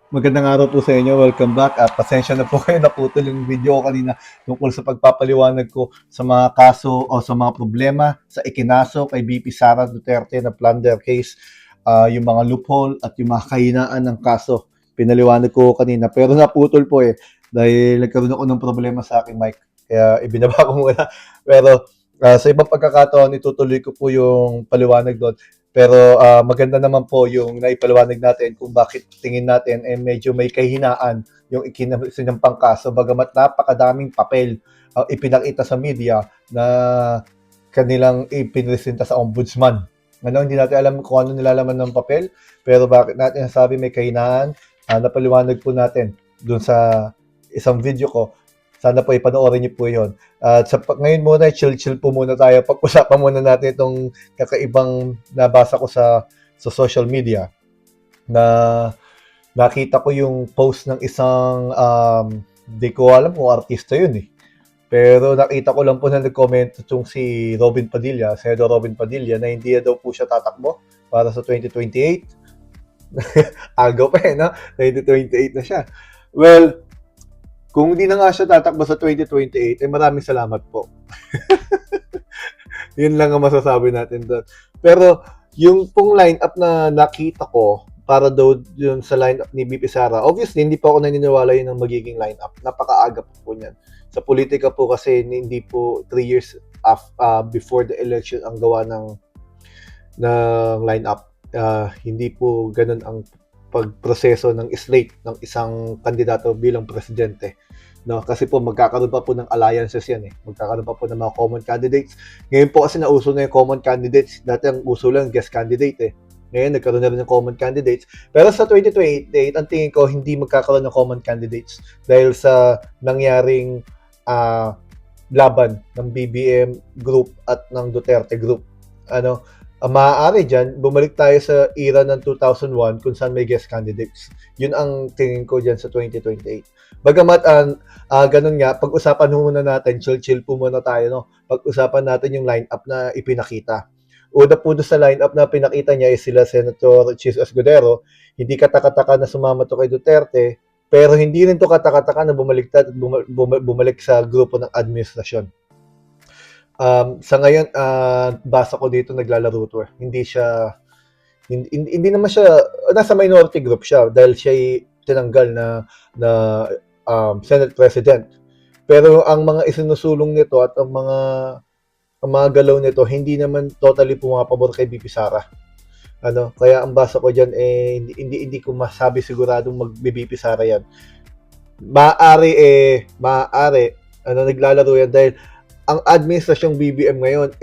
Magandang araw po sa inyo. Welcome back. At pasensya na po kayo, naputol yung video ko kanina tungkol sa pagpapaliwanag ko sa mga kaso o sa mga problema sa ikinaso kay VP Sara Duterte na plunder case, yung mga loophole at yung mga kahinaan ng kaso. Pinaliwanag ko kanina pero naputol po dahil nagkaroon ako ng problema sa aking mic. Kaya ibinaba ko muna. Pero sa ibang pagkakataon, itutuloy ko po yung paliwanag doon. Pero maganda naman po yung naipaliwanag natin kung bakit tingin natin medyo may kahinaan yung sinampang kaso bagamat napakadaming papel ipinakita sa media na kanilang ipinresenta sa ombudsman. Ano, hindi natin alam kung ano nilalaman ng papel, pero bakit natin nasabi may kahinaan, napaliwanag po natin dun sa isang video ko. Sana po ipanoorin niyo po yon. At ngayon muna, chill-chill po muna tayo. Pag-usapan muna natin itong kakaibang nabasa ko sa social media na nakita ko yung post ng isang di ko alam kung artista yun Pero nakita ko lang po na nag-comment itong si Robin Padilla, Senador Robin Padilla, na hindi na daw po siya tatakbo para sa 2028. Agaw pa no? 2028 na siya. Well, kung hindi na nga siya tatakbo sa 2028, maraming salamat po. Yun lang ang masasabi natin doon. Pero yung pong lineup na nakita ko para daw yun sa lineup ni BP Sara, obviously hindi po ako naniniwala yun ang magiging lineup. Napakaaga po niyan. Sa politika po kasi hindi po 3 years before the election ang gawa ng lineup. Hindi po ganun ang pagproseso ng slate ng isang kandidato bilang presidente. No, kasi po magkakaroon pa po ng alliances yan Magkakaroon pa po ng mga common candidates. Ngayon po kasi nauso na yung common candidates. Dati ang uso lang guest candidate Ngayon nagkaroon na rin ng common candidates. Pero sa 2028, ang tingin ko hindi magkakaroon ng common candidates dahil sa nangyaring laban ng BBM group at ng Duterte group. Maaari dyan, bumalik tayo sa era ng 2001 kung saan may guest candidates. Yun ang tingin ko dyan sa 2028. Bagamat ganun nga, pag-usapan muna natin, chill-chill po muna tayo, no? Pag-usapan natin yung lineup na ipinakita. Una po doon sa lineup na pinakita niya is sila Senator Chis Escudero. Hindi katakataka na sumama to kay Duterte, pero hindi rin to katakataka na bumaliktad at bumalik sa grupo ng administrasyon. Sa ngayon, basa ko dito naglalaro to Hindi naman siya, nasa minority group siya dahil siya tinanggal na Senate President. Pero ang mga isinusulong nito at ang mga galaw nito, hindi naman totally pumapabor kay BP Sara. Kaya ang basa ko diyan hindi ko masabi siguradong mag-BP Sara yan. Maaari naglalaro yan dahil ang administrasyong BBM ngayon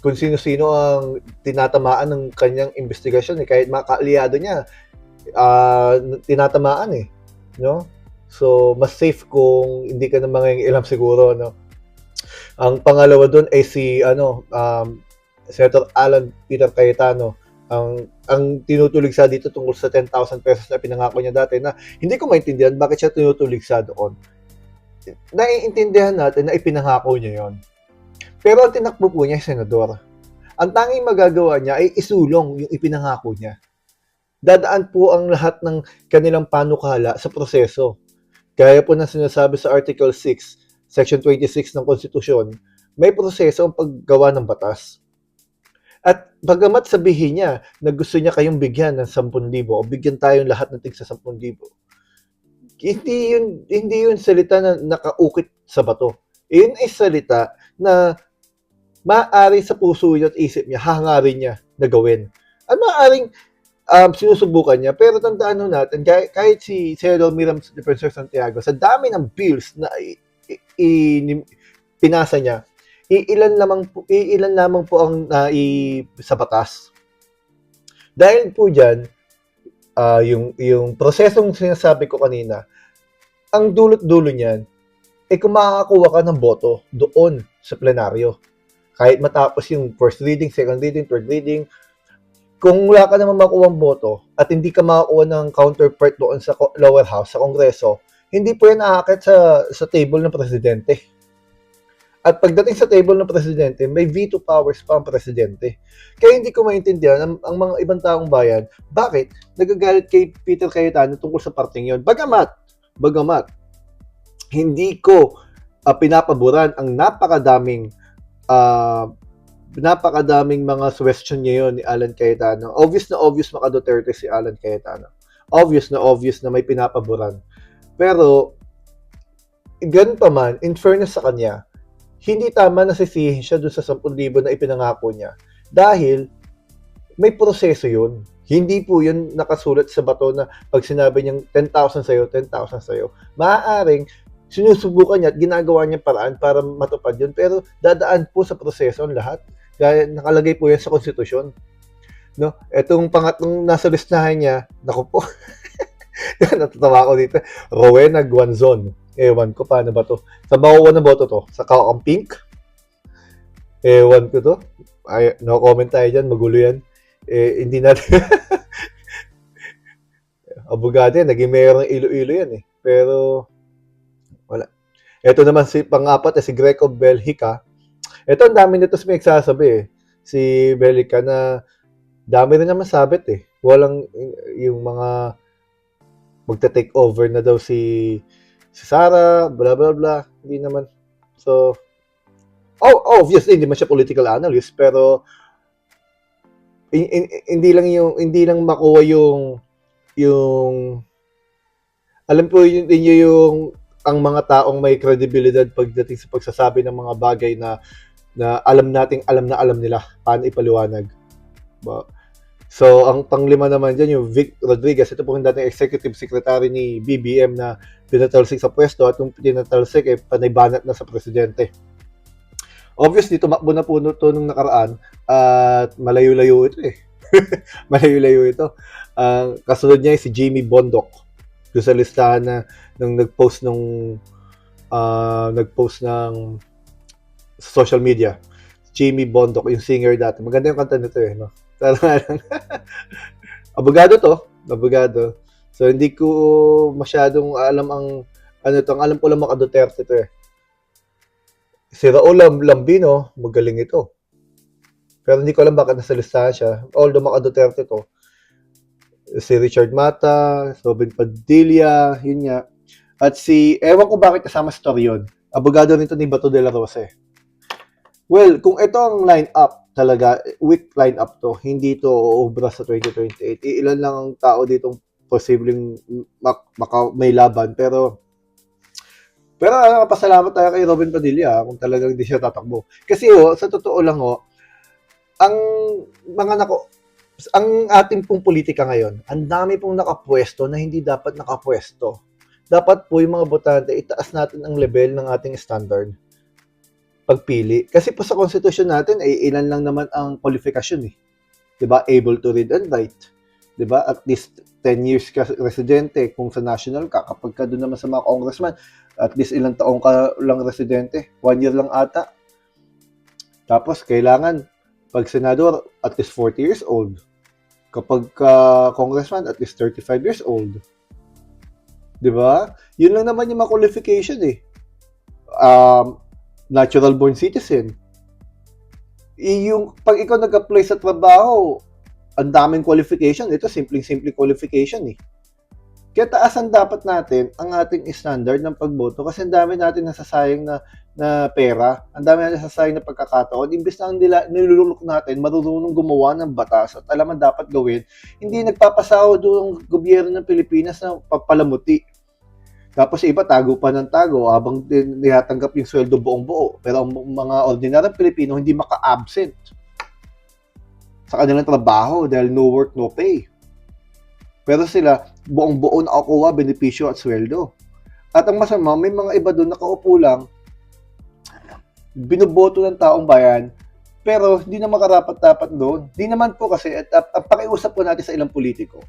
kung sino-sino ang tinatamaan ng kanyang investigasyon kahit mga kaalyado niya tinatamaan no? So mas safe kung hindi ka na mangingialam siguro no. Ang pangalawa doon ay si Senator Alan Peter Cayetano. Ang tinutuligsa dito tungkol sa 10,000 pesos na pinangako niya dati na hindi ko maintindihan bakit siya tinutuligsa doon. Naiintindihan natin na ipinangako niya yon. Pero ang tinakbo po niya senador. Ang tanging magagawa niya ay isulong yung ipinangako niya. Dadaan po ang lahat ng kanilang panukala sa proseso. Gaya po na sinasabi sa Article 6, Section 26 ng Konstitusyon, may proseso ang paggawa ng batas. At bagamat sabihin niya na gusto niya kayong bigyan ng 10,000 o bigyan tayong lahat ng tigsa 10,000, hindi yun salita na nakaukit sa bato. Yun ay salita na maaari sa puso niya at isip niya, hahangarin niya na gawin. At maaaring sinusubukan niya. Pero tandaan natin, kahit si Senador Miriam Defensor Santiago, sa dami ng bills na pinasa niya, iilan lamang po ang sa batas. Dahil po dyan, yung prosesong sinasabi ko kanina, ang dulot-dulo niyan, kung makakakuha ka ng boto doon sa plenaryo, kahit matapos yung first reading, second reading, third reading, kung wala ka naman makuha ng boto at hindi ka makakuha ng counterpart doon sa lower house, sa kongreso, hindi po yan aakit sa table ng presidente. At pagdating sa table ng presidente, may veto powers pa ang presidente. Kaya hindi ko maintindihan ang mga ibang taong bayan, bakit nagagalit kay Peter Cayetano tungkol sa parting yon. Bagamat, hindi ko pinapaboran ang uh, napakadaming mga suggestion ngayon ni Alan Cayetano. Obvious na obvious maka Duterte si Alan Cayetano. Obvious na may pinapaboran. Pero, ganun pa man, in fairness sa kanya, hindi tama na sisihin siya doon sa 10,000 na ipinangako niya. Dahil, may proseso yun. Hindi po yun nakasulat sa bato na pag sinabi niyang 10,000 sa'yo, 10,000 sa'yo. Maaaring, sinusubukan niya at ginagawa niya paraan para matupad yun. Pero, dadaan po sa proseso ang lahat. Gaya nakalagay po yan sa konstitusyon. No? Etong pangatlong nasa listahan niya, naku po, natatawa ako dito, Rowena Guanzon. Ewan ko paano ba to. Sa makuha na boto to? Sa Kakang Pink? Ewan ko to. Ay, no comment tayo dyan, magulo yan. Hindi natin. Abogado yan, naging mayor ng Iloilo yan eh. Pero, wala. Ito naman si pang-apat, si Greco Belhica. Ito, ang dami nito may nagsasabi eh. Si Belhica na dami rin naman sabit eh. Walang yung mga magta-take over na daw si Sara, blah blah blah. Hindi naman. So, obviously hindi man siya political analyst, pero hindi lang makuha yung alam po yung ang mga taong may credibility pagdating sa pagsasabi ng mga bagay na alam nila paano ipaliwanag. So, ang panglima naman dyan, yung Vic Rodriguez, ito po yung dating executive secretary ni BBM na pinatalsik sa pwesto at yung pinatalsik ay panaybanat na sa presidente. Obviously, tumakbo na po ito nung nakaraan at malayo-layo ito eh. Malayo-layo ito. Kasunod niya si Jimmy Bondoc. Doon sa listahan na nung nag-post ng social media. Jimmy Bondoc, yung singer dati. Maganda yung kanta nito eh, no? Abogado. So, hindi ko masyadong alam alam ko lang maka Duterte to eh. Si Raul Lambino, magaling ito. Pero hindi ko alam bakit nasa listahan siya. Although maka Duterte to. Si Richard Mata, Robin Padilla, yun nga. At ewan ko bakit kasama si Torion. Abogado nito ni Bato de la Rosa eh. Well, kung ito ang line-up talaga, weak line-up to, hindi to uubra sa 2028. Ilan lang ang tao ditong posibleng may laban. Pero pasalamat tayo kay Robin Padilla kung talagang hindi siya tatakbo. Kasi sa totoo lang ang ating pong politika ngayon, ang dami pong nakapwesto na hindi dapat nakapwesto. Dapat po yung mga botante, itaas natin ang level ng ating standard pagpili. Kasi po sa constitution natin, ilan lang naman ang qualification eh. 'Di ba? Able to read and write. 'Di ba? At least 10 years ka residente kung sa national ka. Kapag ka doon naman sa mga congressman, at least ilang taong ka lang residente. 1 year lang ata. Tapos, kailangan, pag senador, at least 40 years old. Kapag congressman, at least 35 years old. 'Di ba? Yun lang naman yung mga qualification eh. Natural born citizen. Yung pag ikaw nag-apply sa trabaho, ang daming qualification. Ito, simple qualification eh. Kaya taasan dapat natin ang ating standard ng pagboto kasi ang dami natin nasasayang na pera, ang dami natin nasasayang na pagkakataon. Imbes na nilululok natin, marunong gumawa ng batas at alam ang dapat gawin, hindi nagpapasaw doon ang gobyerno ng Pilipinas na papalamuti. Tapos iba, tago pa ng tago habang niyatanggap yung sweldo buong buo. Pero ang mga ordinaryong Pilipino hindi maka-absent sa kanilang trabaho dahil no work, no pay. Pero sila, buong buo nakakuha, benepisyo at sweldo. At ang masama, may mga iba doon nakaupo lang, binoboto ng taong bayan, pero hindi na makarapat-dapat doon. Hindi naman po kasi, at pakiusap po natin sa ilang politiko.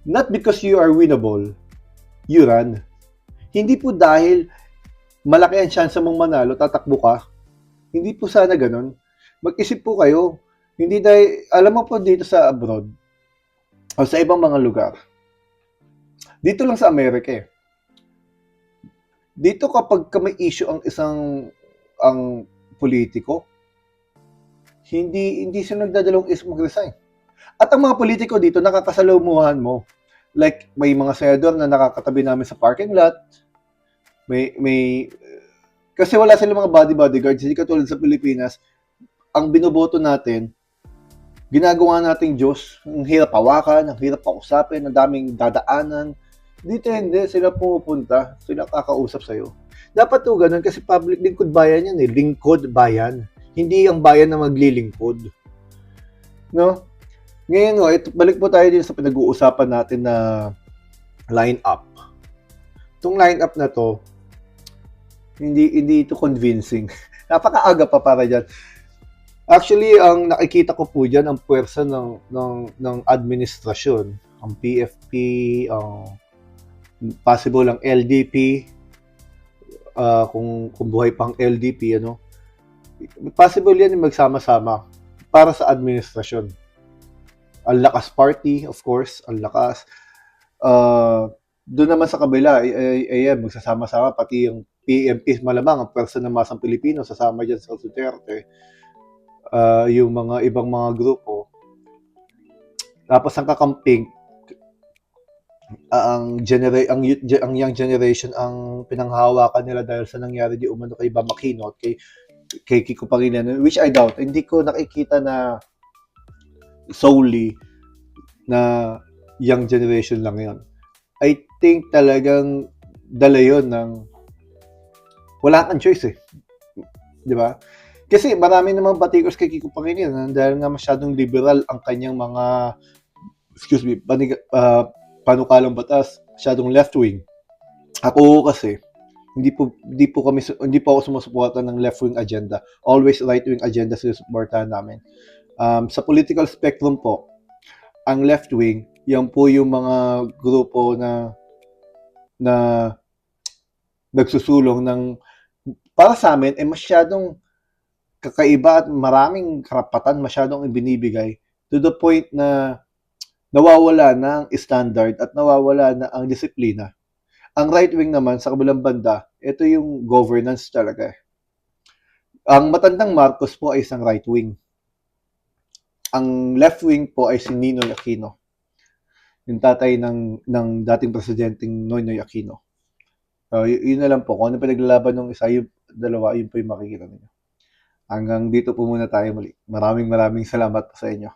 Not because you are winnable, you run. Hindi po dahil malaki ang chance mong manalo, tatakbo ka. Hindi po sana ganun. Mag-isip po kayo. Hindi dahil, alam mo po dito sa abroad, o sa ibang mga lugar, dito lang sa Amerika eh. Dito kapag may issue ang isang ang politiko, hindi sila nagdadalawang isip mag-resign. At ang mga politiko dito, nakakasalamuhan mo. Like, may mga senador na nakakatabi namin sa parking lot. Kasi wala silang mga bodyguards. Hindi katulad sa Pilipinas, ang binoboto natin, ginagawa nating Diyos. Ang hirap hawakan, ang hirap pausapin, ang daming dadaanan. Dito hindi, sila pumupunta, sila kakausap sa'yo. Dapat to ganun kasi public lingkod bayan yan eh. Lingkod bayan. Hindi ang bayan na maglilingkod. No? Ngayon, balik po tayo din sa pinag-uusapan natin na line-up. Itong line-up na to, hindi ito convincing. Napakaaga pa para dyan. Actually, ang nakikita ko po dyan, ang puwersa ng administrasyon, ang PFP, ang possible ang LDP, kung buhay pang LDP, possible yan yung magsama-sama para sa administrasyon. Ang lakas party, of course, ang lakas. Doon naman sa kabila, ayan, magsasama-sama, pati yung PMP, malamang, ang person ng masang Pilipino, sasama dyan sa Duterte. Yung mga ibang mga grupo. Tapos ang kakamping, ang young generation ang pinanghahawakan nila dahil sa nangyari di umano kay Bam Aquino at kay Kiko Pangilinan, which I doubt. Hindi ko nakikita na solely na young generation lang yon. I think talagang dala yon ng wala kang choice eh. Di ba? Kasi marami namang batikos kay Kiko Pangilinan dahil nga masyadong liberal ang kanyang mga panukalang batas, masyadong left-wing. Ako kasi, hindi po ako sumusuporta ng left-wing agenda. Always right-wing agenda sinusuportahan namin. Sa political spectrum po, ang left-wing, yan po yung mga grupo na nagsusulong ng, para sa amin, masyadong kakaiba at maraming karapatan masyadong ibinibigay to the point na nawawala na ang standard at nawawala na ang disiplina. Ang right-wing naman, sa kabilang banda, ito yung governance talaga. Ang matandang Marcos po ay isang right-wing. Ang left-wing po ay si Ninoy Aquino, yung tatay ng dating presidenteng Noynoy Aquino. Yun na lang po. Kung ano pinaglalaban ng isa, yung dalawa, yun po yung makikita ninyo. Hanggang dito po muna tayo muli. Maraming salamat po sa inyo.